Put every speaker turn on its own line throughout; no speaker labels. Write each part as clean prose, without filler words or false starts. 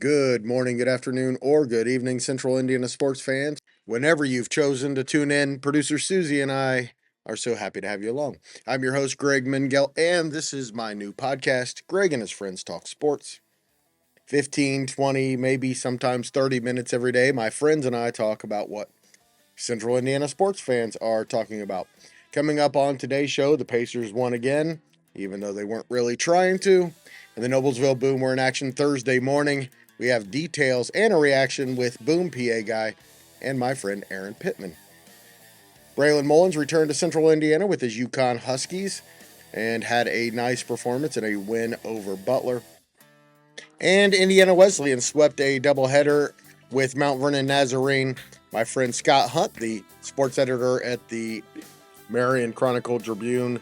Good morning, good afternoon, or good evening, Central Indiana sports fans. Whenever you've chosen to tune in, producer Susie and I are so happy to have you along. I'm your host, Greg Mengel, and this is my new podcast, Greg and His Friends Talk Sports. 15, 20, maybe sometimes 30 minutes every day, my friends and I talk about what Central Indiana sports fans are talking about. Coming up on today's show, the Pacers won again, even though they weren't really trying to. And the Noblesville Boom were in action Thursday morning. We have details and a reaction with Boom PA Guy and my friend Aaron Pitman. Braylon Mullins returned to Central Indiana with his UConn Huskies and had a nice performance and a win over Butler. And Indiana Wesleyan swept a doubleheader with Mount Vernon Nazarene. My friend Scott Hunt, the sports editor at the Marion Chronicle-Tribune,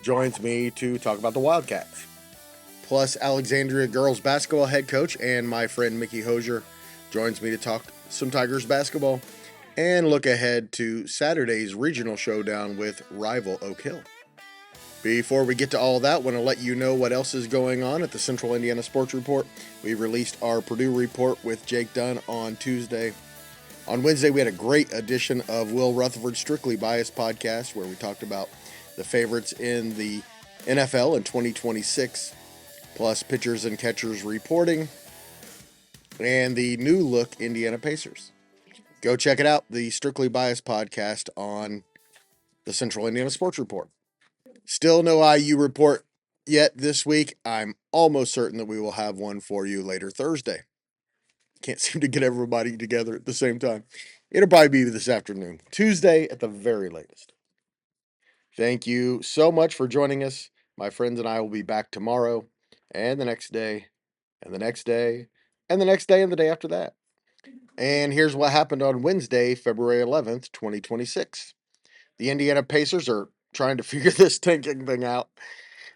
joins me to talk about the Wildcats. Plus, Alexandria girls basketball head coach and my friend Mickey Hosier joins me to talk some Tigers basketball and look ahead to Saturday's regional showdown with rival Oak Hill. Before we get to all that, I want to let you know what else is going on at the Central Indiana Sports Report. We released our Purdue report with Jake Dunn on Tuesday. On Wednesday, we had a great edition of Will Rutherford's Strictly Biased podcast where we talked about the favorites in the NFL in 2026, plus pitchers and catchers reporting, and the new look Indiana Pacers. Go check it out, the Strictly Biased podcast on the Central Indiana Sports Report. Still no IU report yet this week. I'm almost certain that we will have one for you later Thursday. Can't seem to get everybody together at the same time. It'll probably be this afternoon, Tuesday at the very latest. Thank you so much for joining us. My friends and I will be back tomorrow and the next day and the next day and the next day and the day after that. And here's what happened on Wednesday, February 11th, 2026. The Indiana Pacers are trying to figure this tanking thing out.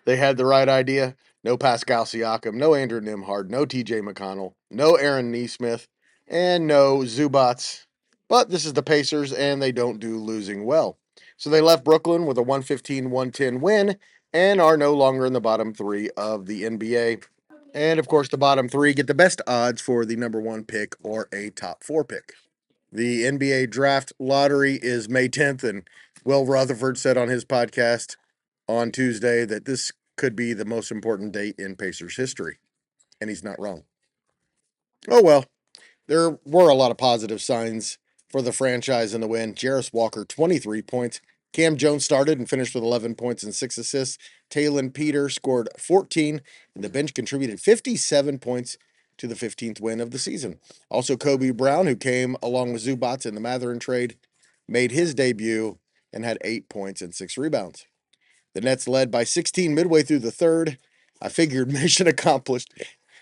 They had the right idea. No Pascal Siakam, no Andrew Nembhard, no TJ McConnell, no Aaron Nesmith, and no Zubats. But this is the Pacers, and they don't do losing well. So they left Brooklyn with a 115-110 win and are no longer in the bottom three of the NBA. And, of course, the bottom three get the best odds for the number one pick or a top four pick. The NBA draft lottery is May 10th, and Will Rutherford said on his podcast on Tuesday that this could be the most important date in Pacers history, and he's not wrong. Oh well, there were a lot of positive signs for the franchise in the win. Jarris Walker, 23 points. Cam Jones started and finished with 11 points and 6 assists. Talon Peter scored 14, and the bench contributed 57 points to the 15th win of the season. Also, Kobe Brown, who came along with Zubats in the Mathurin trade, made his debut and had 8 points and 6 rebounds. The Nets led by 16 midway through the third. I figured mission accomplished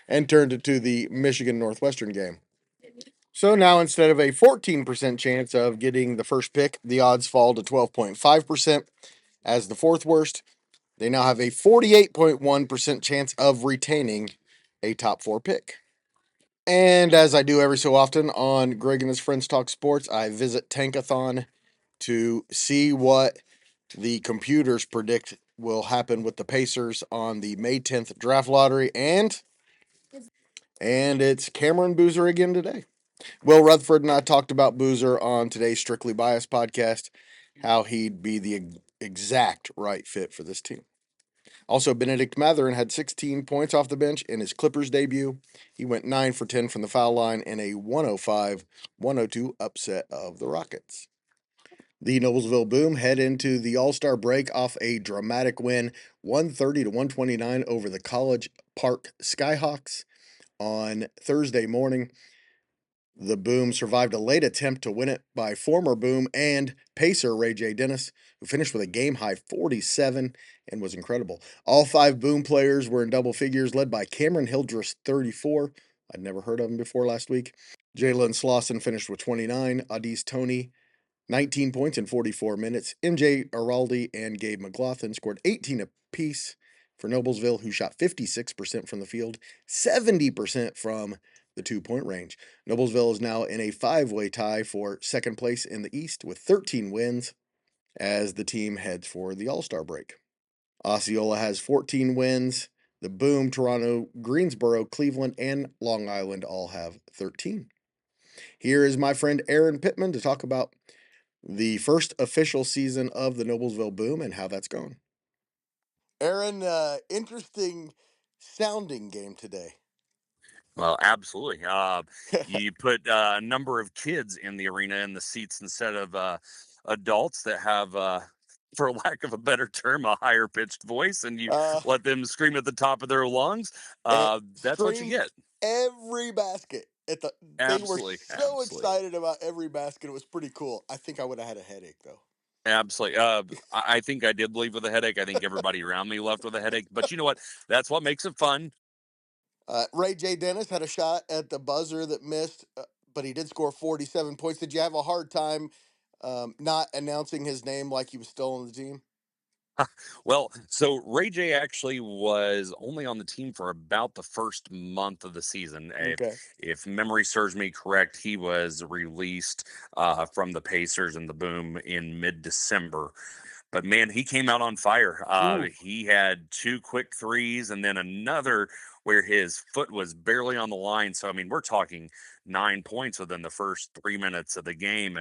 and turned it to the Michigan Northwestern game. So now instead of a 14% chance of getting the first pick, the odds fall to 12.5% as the fourth worst. They now have a 48.1% chance of retaining a top four pick. And as I do every so often on Greg and His Friends Talk Sports, I visit Tankathon to see what the computers predict will happen with the Pacers on the May 10th draft lottery, and it's Cameron Boozer again today. Will Rutherford and I talked about Boozer on today's Strictly Biased podcast, how he'd be the exact right fit for this team. Also, Benedict Mathurin had 16 points off the bench in his Clippers debut. He went 9 for 10 from the foul line in a 105-102 upset of the Rockets. The Noblesville Boom head into the All-Star break off a dramatic win, 130-129 over the College Park Skyhawks on Thursday morning. The Boom survived a late attempt to win it by former Boom and Pacer Ray J. Dennis, who finished with a game-high 47 and was incredible. All 5 Boom players were in double figures, led by Cameron Hildress, 34. I'd never heard of him before last week. Jalen Slauson finished with 29. Adis Toney, 19 points in 44 minutes. MJ Araldi and Gabe McLaughlin scored 18 apiece for Noblesville, who shot 56% from the field, 70% from the 2-point range. Noblesville is now in a 5-way tie for second place in the East with 13 wins as the team heads for the All-Star break. Osceola has 14 wins. The Boom, Toronto, Greensboro, Cleveland, and Long Island all have 13. Here is my friend Aaron Pitman to talk about the first official season of the Noblesville Boom and how that's going. Aaron, interesting sounding game today.
Well, absolutely. You put a number of kids in the arena in the seats instead of adults that have, for lack of a better term, a higher pitched voice, and you
uh,
let them scream at the top of their lungs.
and
That's what you
screamed
get.
every basket. They were
Absolutely,
so
absolutely,
excited about every basket. It was pretty cool. I think I would have had a headache though.
absolutely. I think I did leave with a headache. I think everybody around me left with a headache. But you know what? That's what makes it fun.
Ray J. Dennis had a shot at the buzzer that missed, but he did score 47 points. Did you have a hard time not announcing his name like he was still on the team?
Well, so Ray J actually was only on the team for about the first month of the season.
Okay.
If memory serves me correct, he was released from the Pacers and the Boom in mid-December. But man, he came out on fire.
Ooh.
He had two quick threes and then another where his foot was barely on the line. So I mean, we're talking 9 points within the first 3 minutes of the game,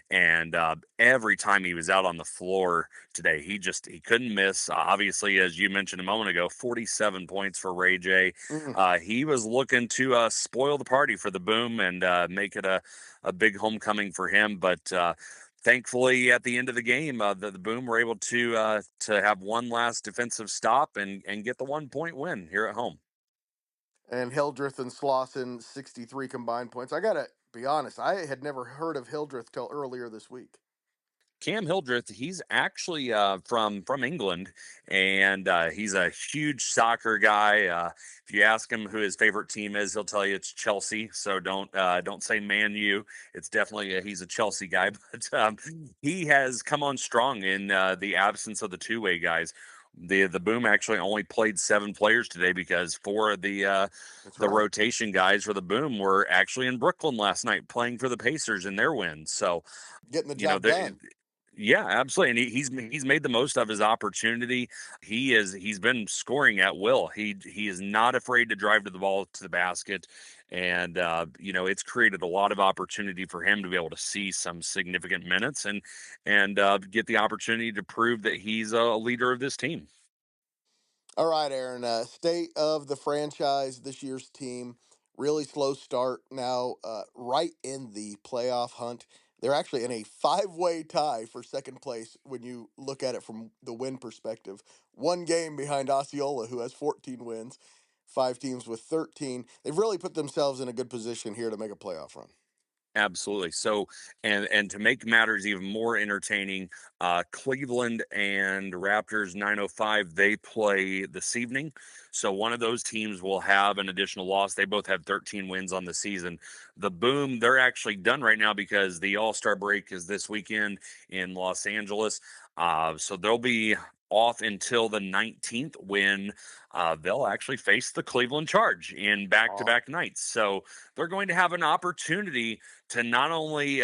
and every time he was out on the floor today, he couldn't miss. Obviously, as you mentioned a moment ago, 47 points for Ray J.
Mm.
He was looking to spoil the party for the Boom and make it a big homecoming for him, but. Thankfully, at the end of the game, the Boom were able to have one last defensive stop and get the 1 point win here at home.
And Hildreth and Slauson, 63 combined points. I got to be honest, I had never heard of Hildreth till earlier this week.
Cam Hildreth, he's actually from England, and he's a huge soccer guy. If you ask him who his favorite team is, he'll tell you it's Chelsea. So don't say Man U. It's definitely he's a Chelsea guy, but he has come on strong in the absence of the two-way guys. The Boom actually only played 7 players today because four of
That's
the
right.
rotation guys for the Boom were actually in Brooklyn last night playing for the Pacers in their win. So
Getting the
you know,
job done.
yeah, absolutely, and he's made the most of his opportunity. He's been scoring at will. He is not afraid to drive to the ball to the basket, and it's created a lot of opportunity for him to be able to see some significant minutes and get the opportunity to prove that he's a leader of this team.
All right, Aaron. State of the franchise this year's team. Really slow start now, right in the playoff hunt. They're actually in a five-way tie for second place when you look at it from the win perspective. One game behind Osceola, who has 14 wins, five teams with 13. They've really put themselves in a good position here to make a playoff run.
Absolutely. So, and to make matters even more entertaining, Cleveland and Raptors 905 they play this evening. So one of those teams will have an additional loss. They both have 13 wins on the season. The Boom, they're actually done right now because the All-Star break is this weekend in Los Angeles. So they'll be off until the 19th when they'll actually face the Cleveland Charge in
Oh,
back-to-back nights. So they're going to have an opportunity to not only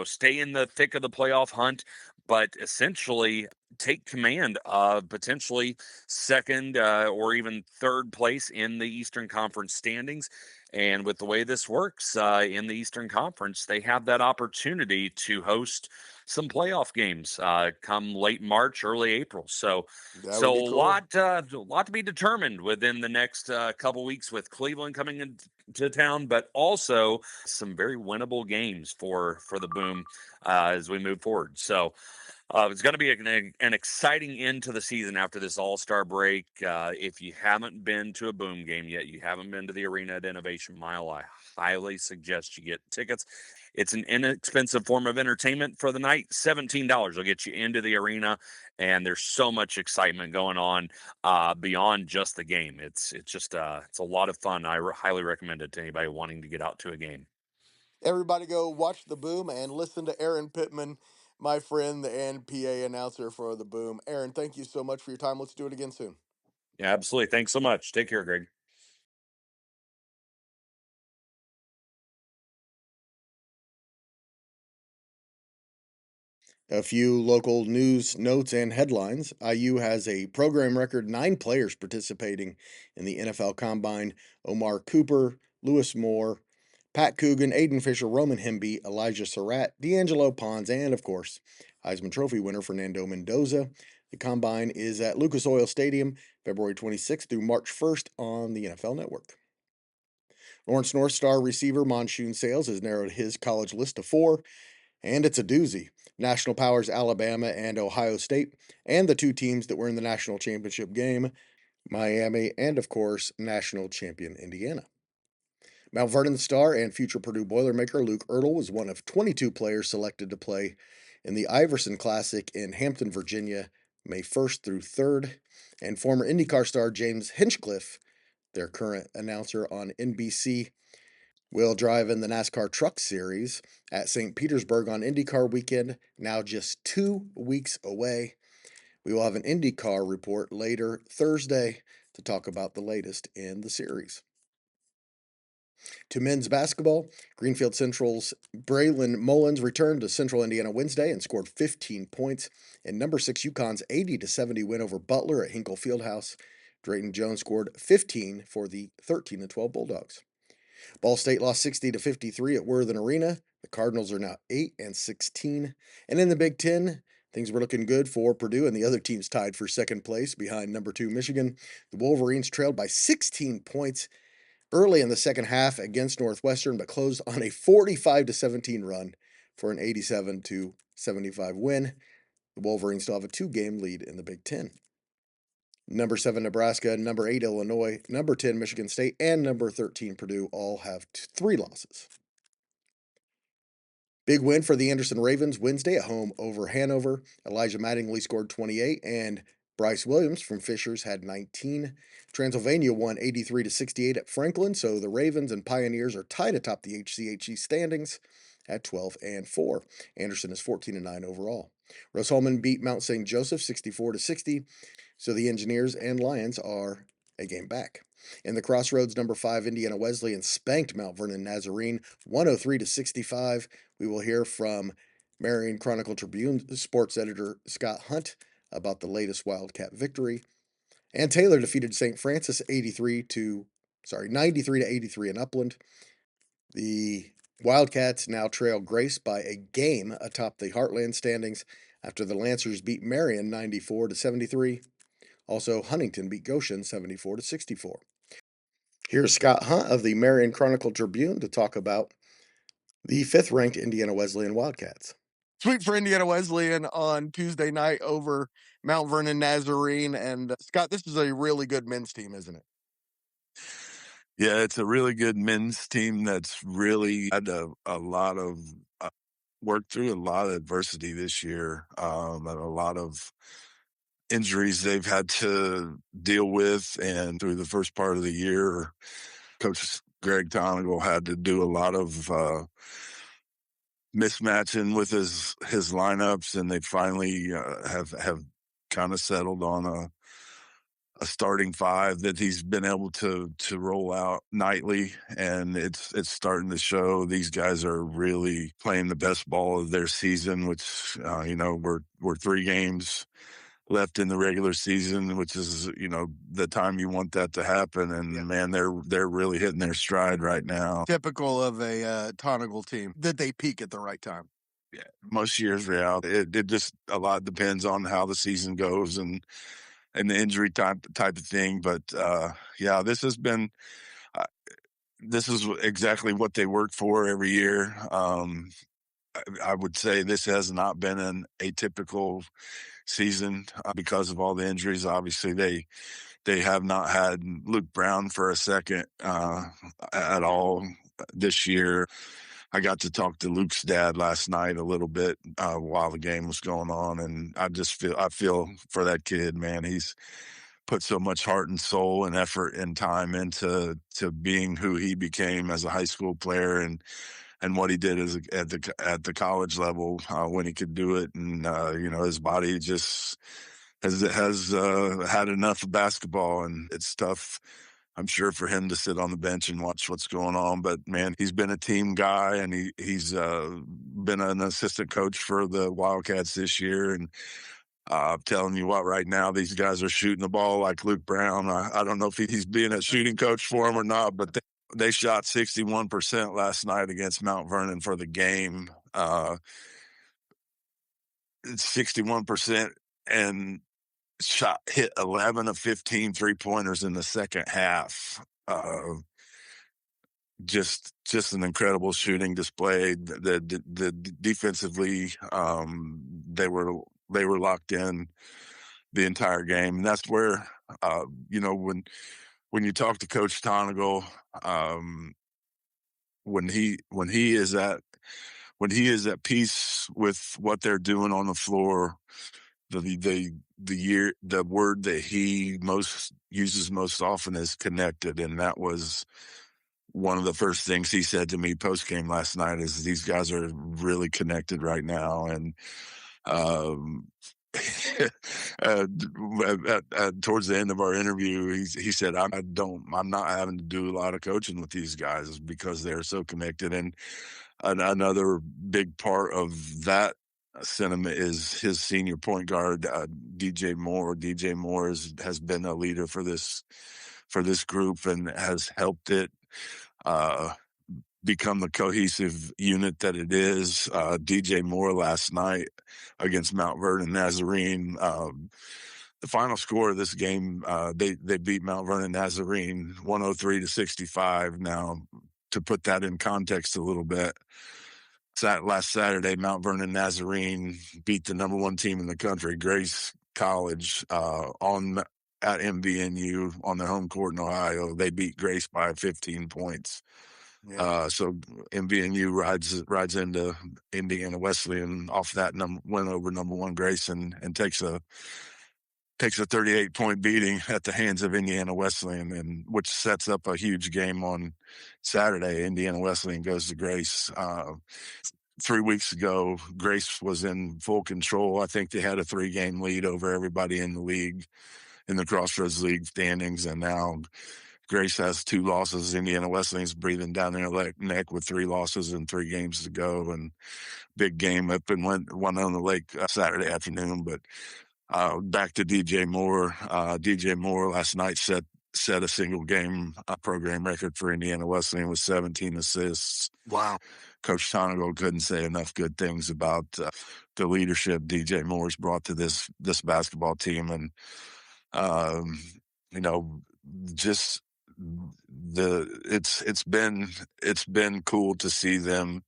stay in the thick of the playoff hunt, but essentially take command of potentially second or even third place in the Eastern Conference standings. And with the way this works in the Eastern Conference, they have that opportunity to host some playoff games come late March, early April. So,
that would
so
be cool.
a lot to be determined within the next couple weeks with Cleveland coming into town, but also some very winnable games for the Boom as we move forward. So it's going to be an exciting end to the season after this All Star break. If you haven't been to a Boom game yet, you haven't been to the arena at Innovation Mile, I highly suggest you get tickets. It's an inexpensive form of entertainment for the night. $17 will get you into the arena, and there's so much excitement going on beyond just the game. It's a lot of fun. Highly recommend it to anybody wanting to get out to a game.
Everybody go watch the Boom and listen to Aaron Pittman, my friend and PA announcer for the Boom. Aaron, thank you so much for your time. Let's do it again soon.
Yeah, absolutely. Thanks so much. Take care, Greg.
A few local news, notes, and headlines. IU has a program record 9 players participating in the NFL Combine: Omar Cooper, Lewis Moore, Pat Coogan, Aiden Fisher, Roman Hemby, Elijah Surratt, D'Angelo Pons, and of course, Heisman Trophy winner Fernando Mendoza. The Combine is at Lucas Oil Stadium, February 26th through March 1st on the NFL Network. Lawrence North Star receiver Monsoon Sales has narrowed his college list to 4, and it's a doozy. National powers Alabama and Ohio State, and the 2 teams that were in the national championship game, Miami, and of course, national champion Indiana. Mount Vernon star and future Purdue Boilermaker Luke Ertl was one of 22 players selected to play in the Iverson Classic in Hampton, Virginia, May 1st through 3rd, and former IndyCar star James Hinchcliffe, their current announcer on NBC, will drive in the NASCAR Truck Series at St. Petersburg on IndyCar weekend, now just 2 weeks away. We will have an IndyCar report later Thursday to talk about the latest in the series. To men's basketball, Greenfield Central's Braylon Mullins returned to Central Indiana Wednesday and scored 15 points in number 6 UConn's 80-70 win over Butler at Hinkle Fieldhouse. Drayton Jones scored 15 for the 13-12 Bulldogs. Ball State lost 60-53 at Worthen Arena. The Cardinals are now 8-16. And in the Big Ten, things were looking good for Purdue, and the other teams tied for second place behind number 2 Michigan. The Wolverines trailed by 16 points early in the second half against Northwestern, but closed on a 45-17 run for an 87-75 win. The Wolverines still have a 2-game lead in the Big Ten. Number 7 Nebraska, number 8 Illinois, number 10 Michigan State, and number 13 Purdue all have 3 losses. Big win for the Anderson Ravens Wednesday at home over Hanover. Elijah Mattingly scored 28, and Bryce Williams from Fishers had 19. Transylvania won 83-68 at Franklin, so the Ravens and Pioneers are tied atop the HCHE standings at 12-4. Anderson is 14-9 overall. Rose-Hulman beat Mount St. Joseph 64-60. So the Engineers and Lions are a game back. In the Crossroads, number 5 Indiana Wesleyan spanked Mount Vernon Nazarene 103-65. We will hear from Marion Chronicle-Tribune sports editor Scott Hunt about the latest Wildcat victory. And Taylor defeated St. Francis 93-83 in Upland. The Wildcats now trail Grace by a game atop the Heartland standings after the Lancers beat Marion 94-73. Also, Huntington beat Goshen 74-64. Here's Scott Hunt of the Marion Chronicle-Tribune to talk about the 5th-ranked Indiana Wesleyan Wildcats. Sweep for Indiana Wesleyan on Tuesday night over Mount Vernon Nazarene. And Scott, this is a really good men's team, isn't it?
Yeah, it's a really good men's team that's really had a lot of worked through a lot of adversity this year, and a lot of injuries they've had to deal with. And through the first part of the year, Coach Greg Tonigal had to do a lot of mismatching with his lineups, and they finally have kind of settled on a starting 5 that he's been able to roll out nightly, and it's starting to show. These guys are really playing the best ball of their season, which we're 3 games left in the regular season, which is the time you want that to happen. And man, they're really hitting their stride right now.
Typical of a Tonigal team that they peak at the right time.
Yeah, most years reality. It just a lot depends on how the season goes and the injury type of thing. But yeah, this has been this is exactly what they work for every year. I would say this has not been an atypical season because of all the injuries. Obviously, they have not had Luke Brown for a second at all this year. I got to talk to Luke's dad last night a little bit while the game was going on, and I feel for that kid, man. He's put so much heart and soul and effort and time into being who he became as a high school player, and what he did at the college level when he could do it. And his body just has had enough of basketball, and it's tough, I'm sure, for him to sit on the bench and watch what's going on. But man, he's been a team guy, and he's been an assistant coach for the Wildcats this year, and I'm telling you what, right now these guys are shooting the ball like Luke Brown. I don't know if he's being a shooting coach for them or not, but they shot 61% last night against Mount Vernon for the game. 61% and hit 11 of 15 3-pointers in the second half. Just an incredible shooting display. The defensively, they were locked in the entire game, and that's where when you talk to Coach Tonigal, when he is at peace with what they're doing on the floor, the word that he uses most often is connected, and that was one of the first things he said to me post game last night is these guys are really connected right now. And towards the end of our interview, he said, I'm not having to do a lot of coaching with these guys because they're so connected. And another big part of that sentiment is his senior point guard, DJ Moore. DJ Moore has been a leader for this group and has helped it become the cohesive unit that it is. DJ Moore last night against Mount Vernon Nazarene. The final score of this game, they beat Mount Vernon Nazarene 103-65. Now, to put that in context a little bit, last Saturday, Mount Vernon Nazarene beat the number one team in the country, Grace College, at MVNU on their home court in Ohio. They beat Grace by 15 points. Yeah. So MVNU rides into Indiana Wesleyan off that win over number one Grace and takes a 38-point beating at the hands of Indiana Wesleyan, and which sets up a huge game on Saturday. Indiana Wesleyan goes to Grace. 3 weeks ago, Grace was in full control. I think they had a 3-game lead over everybody in the league, in the Crossroads League standings, and now Grace has 2 losses. Indiana Wesleyan's breathing down their neck with 3 losses and 3 games to go, and big game up and won on the lake Saturday afternoon. But back to DJ Moore. DJ Moore last night set a single game program record for Indiana Wesleyan with 17 assists. Wow. Coach Tonigal couldn't say enough good things about the leadership DJ Moore's brought to this basketball team. And, just it's been cool to see them,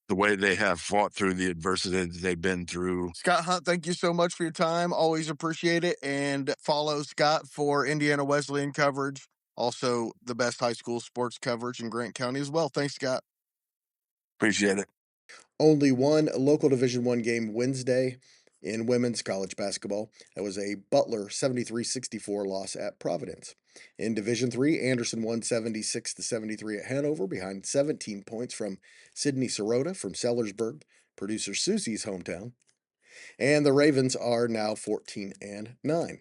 the way they have fought through the adversity that they've been through.
Scott Hunt, thank you so much for your time. Always appreciate it. And follow Scott for Indiana Wesleyan coverage. Also, the best high school sports coverage in Grant County as well. Thanks, Scott.
Appreciate it.
Only one local Division I game Wednesday in women's college basketball. That was a Butler 73-64 loss at Providence. In Division III, Anderson won 76-73 at Hanover behind 17 points from Sydney Sirota from Sellersburg, producer Susie's hometown. And the Ravens are now 14-9.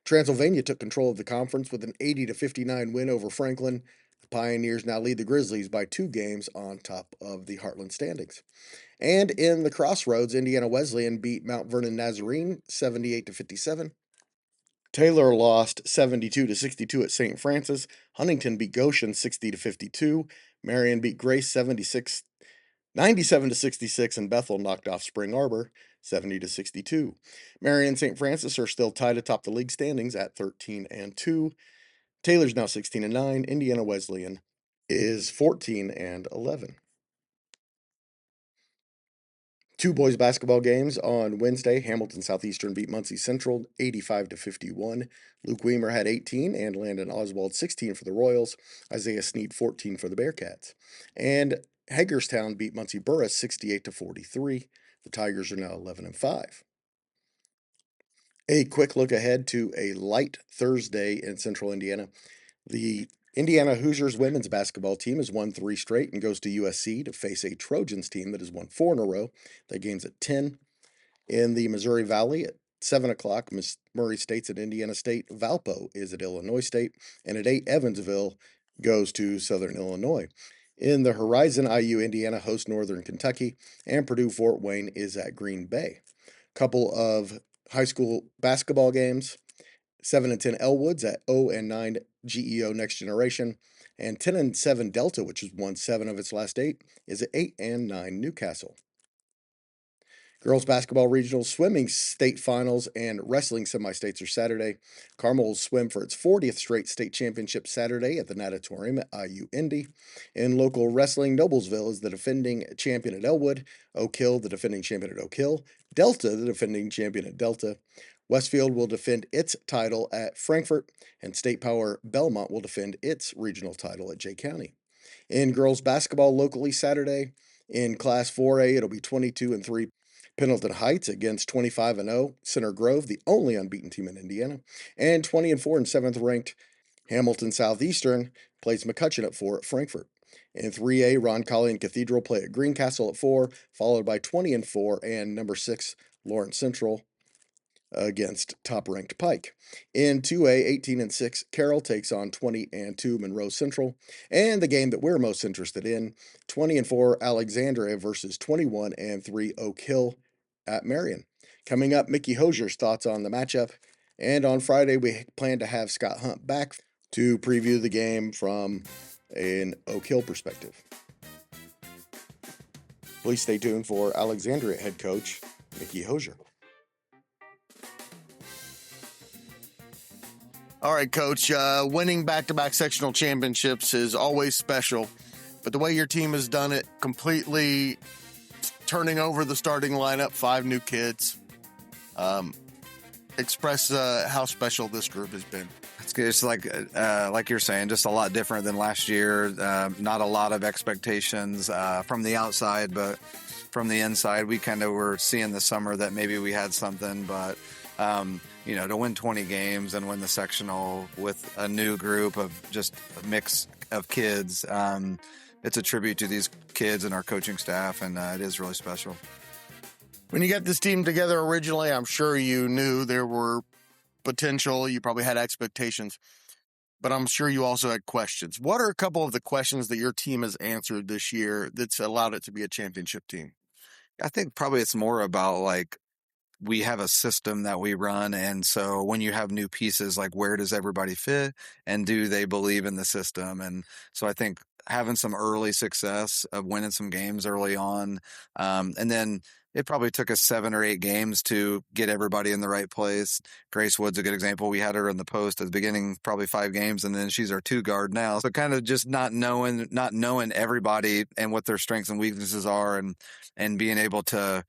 Transylvania took control of the conference with an 80-59 win over Franklin. The Pioneers now lead the Grizzlies by 2 games on top of the Heartland standings. And in the Crossroads, Indiana Wesleyan beat Mount Vernon Nazarene 78-57. Taylor lost 72-62 at St. Francis. Huntington beat Goshen 60-52. Marion beat Grace 97-66, and Bethel knocked off Spring Arbor 70-62. Marion and St. Francis are still tied atop the league standings at 13-2. Taylor's now 16-9. Indiana Wesleyan is 14-11. 2 boys basketball games on Wednesday. Hamilton Southeastern beat Muncie Central 85-51. Luke Weimer had 18 and Landon Oswald 16 for the Royals. Isaiah Sneed 14 for the Bearcats. And Hagerstown beat Muncie Burris 68-43. The Tigers are now 11-5. A quick look ahead to a light Thursday in Central Indiana. The Indiana Hoosiers women's basketball team has won 3 straight and goes to USC to face a Trojans team that has won 4 in a row. That game's at 10. In the Missouri Valley at 7 o'clock, Murray State's at Indiana State. Valpo is at Illinois State. And at 8, Evansville goes to Southern Illinois. In the Horizon, IU Indiana hosts Northern Kentucky, and Purdue Fort Wayne is at Green Bay. Couple of high school basketball games. 7-10 Elwoods at 0-9 GEO Next Generation, and 10-7 Delta, which has won 7 of its last 8, is at 8-9 Newcastle. Girls basketball regionals, swimming state finals, and wrestling semi-states are Saturday. Carmel will swim for its 40th straight state championship Saturday at the Natatorium at IU Indy. In local wrestling, Noblesville is the defending champion at Elwood, Oak Hill the defending champion at Oak Hill, Delta the defending champion at Delta. Westfield will defend its title at Frankfort, and State Power Belmont will defend its regional title at Jay County. In girls basketball locally Saturday, in Class 4A, it'll be 22-3 Pendleton Heights against 25-0 Center Grove, the only unbeaten team in Indiana, and 20-4 and 7th-ranked Hamilton Southeastern plays McCutcheon at 4 at Frankfort. In 3A, Roncalli and Cathedral play at Greencastle at 4, followed by 20-4 and number 6 Lawrence Central against top-ranked Pike. In 2A, 18-6, Carroll takes on 20-2 Monroe Central, and the game that we're most interested in, 20-4 Alexandria versus 21-3 Oak Hill at Marion. Coming up, Mickey Hosier's thoughts on the matchup, and on Friday we plan to have Scott Hunt back to preview the game from an Oak Hill perspective. Please stay tuned for Alexandria head coach Mickey Hosier. All right, Coach, winning back-to-back sectional championships is always special, but the way your team has done it, completely turning over the starting lineup, 5 new kids, express how special this group has been.
It's good. It's like you're saying, just a lot different than last year. Not a lot of expectations from the outside, but from the inside, we kind of were seeing this summer that maybe we had something, but to win 20 games and win the sectional with a new group of just a mix of kids, it's a tribute to these kids and our coaching staff, and it is really special.
When you got this team together originally, I'm sure you knew there were potential. You probably had expectations, but I'm sure you also had questions. What are a couple of the questions that your team has answered this year that's allowed it to be a championship team?
I think probably it's more about we have a system that we run. And so when you have new pieces, where does everybody fit and do they believe in the system? And so I think having some early success of winning some games early on. And then it probably took us 7 or 8 games to get everybody in the right place. Grace Wood's a good example. We had her in the post at the beginning, probably 5 games, and then she's our 2 guard now. So kind of just not knowing everybody and what their strengths and weaknesses are, and being able to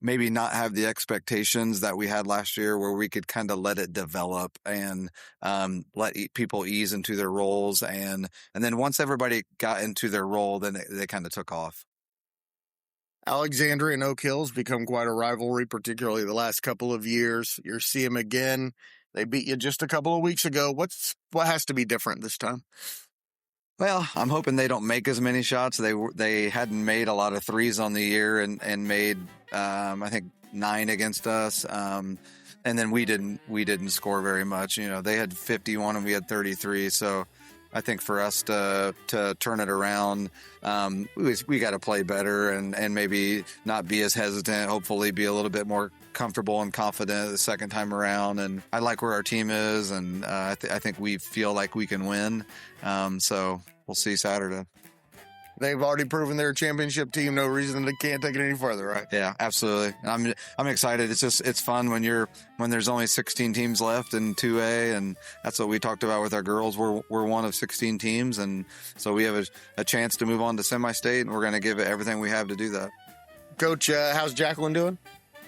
maybe not have the expectations that we had last year, where we could kind of let it develop and let people ease into their roles. And then once everybody got into their role, then they kind of took off.
Alexandria and Oak Hill's become quite a rivalry, particularly the last couple of years. You're seeing them again. They beat you just a couple of weeks ago. What has to be different this time?
Well, I'm hoping they don't make as many shots. They hadn't made a lot of threes on the year and made I think 9 against us. And then we didn't score very much. They had 51 and we had 33. So I think for us to turn it around, we got to play better and maybe not be as hesitant. Hopefully, be a little bit more comfortable and confident the second time around. And I like where our team is, and I think we feel like we can win. So we'll see Saturday.
They've already proven they're a championship team. No reason they can't take it any further, right?
Yeah, absolutely. I'm excited. It's fun when there's only 16 teams left in 2A, and that's what we talked about with our girls. We're one of 16 teams, and so we have a chance to move on to semi-state, and we're going to give it everything we have to do that.
Coach, how's Jacqueline doing?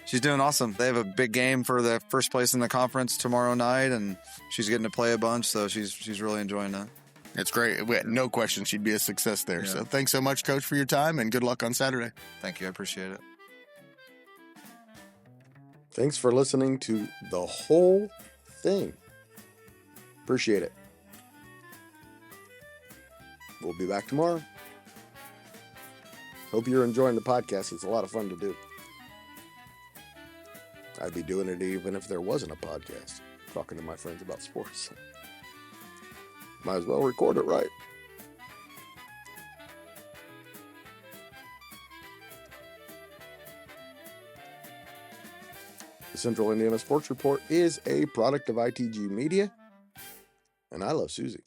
She's doing awesome. They have a big game for the first place in the conference tomorrow night, and she's getting to play a bunch, so she's really enjoying that.
It's great. We had no question she'd be a success there. Yeah. So thanks so much, Coach, for your time, and good luck on Saturday.
Thank you. I appreciate it.
Thanks for listening to the whole thing. Appreciate it. We'll be back tomorrow. Hope you're enjoying the podcast. It's a lot of fun to do. I'd be doing it even if there wasn't a podcast, talking to my friends about sports. Might as well record it right. The Central Indiana Sports Report is a product of ITG Media, and I love Susie.